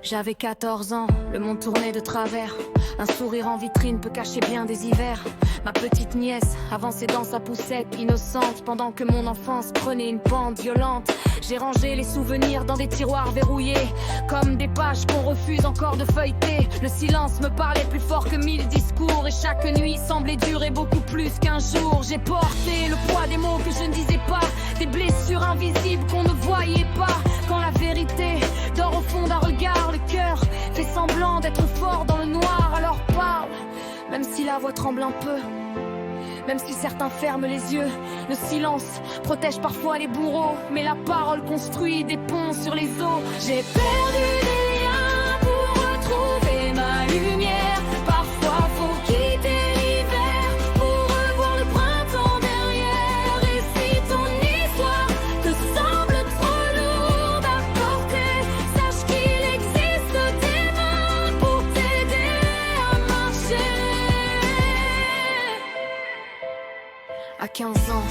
J'avais 14 ans, le monde tournait de travers. Un sourire en vitrine peut cacher bien des hivers. Ma petite nièce avançait dans sa poussette innocente, pendant que mon enfance prenait une pente violente. J'ai rangé les souvenirs dans des tiroirs verrouillés, comme des pages qu'on refuse encore de feuilleter. Le silence me parlait plus fort que 1000 discours, et chaque nuit semblait durer beaucoup plus qu'un jour. J'ai porté le poids des mots que je ne disais pas, des blessures invisibles qu'on ne voyait pas. Quand la vérité dort au fond d'un regard, le cœur fait semblant d'être fort dans le noir. Alors parle, même si la voix tremble un peu, même si certains ferment les yeux. Le silence protège parfois les bourreaux, mais la parole construit des ponts sur les eaux. J'ai perdu des liens pour retrouver ma lumière. Parfois faut quitter l'hiver pour revoir le printemps derrière. Et si ton histoire te semble trop lourde à porter, sache qu'il existe des mains pour t'aider à marcher. À 15 ans,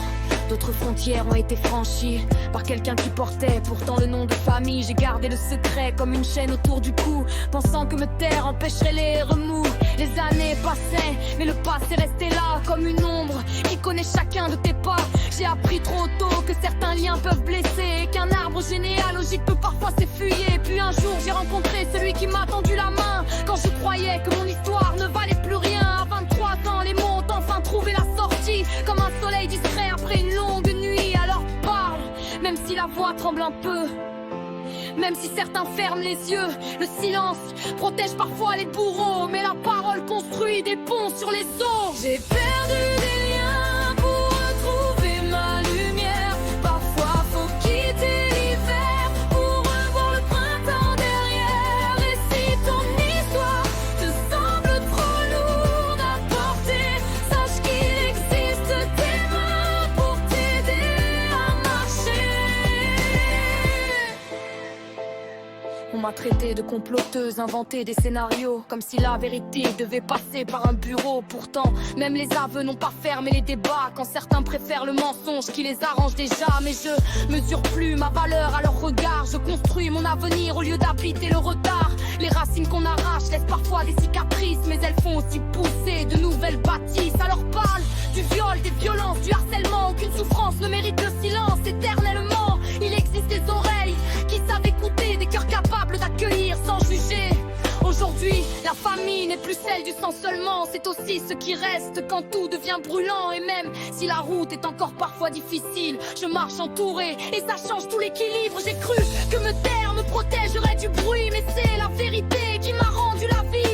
d'autres frontières ont été franchies par quelqu'un qui portait pourtant le nom de famille. J'ai gardé le secret comme une chaîne autour du cou, pensant que me taire empêcherait les remous. Les années passaient, mais le passé restait là comme une ombre qui connaît chacun de tes pas. J'ai appris trop tôt que certains liens peuvent blesser, et qu'un arbre généalogique peut parfois s'effuyer. Puis un jour j'ai rencontré celui qui m'a tendu la main quand je croyais que mon histoire ne valait plus rien. À 23 ans, les mots ont enfin trouvé la sortie, comme un soleil distrait après une longue nuit. Alors parle, même si la voix tremble un peu, même si certains ferment les yeux. Le silence protège parfois les bourreaux, mais la parole construit des ponts sur les eaux. J'ai perdu des liens pour retrouver ma lumière. Parfois faut quitter l'hiver pour revoir le printemps derrière. Et si ton histoire te semble trop lourde à porter, sache qu'il existe des mains pour t'aider à marcher. On m'a traité de comploteuse, inventé des scénarios, comme si la vérité devait passer par un bureau. Pourtant, même les aveux n'ont pas fermé les débats, quand certains préfèrent le mensonge qui les arrange déjà. Mais je mesure plus ma valeur à leur regard. Je construis mon avenir au lieu d'habiter le retard. Les racines qu'on arrache laissent parfois des cicatrices, mais elles font aussi pousser de nouvelles bâtisses. Alors parle du viol, des violences, du harcèlement. Aucune souffrance ne mérite le silence éternellement. Il existe des oreilles qui savent écouter, des cœurs capables d'accueillir sans juger. Aujourd'hui, la famille n'est plus celle du sang seulement, c'est aussi ce qui reste quand tout devient brûlant. Et même si la route est encore parfois difficile, je marche entouré et ça change tout l'équilibre. J'ai cru que me taire me protégerait du bruit, mais c'est la vérité qui m'a rendu la vie.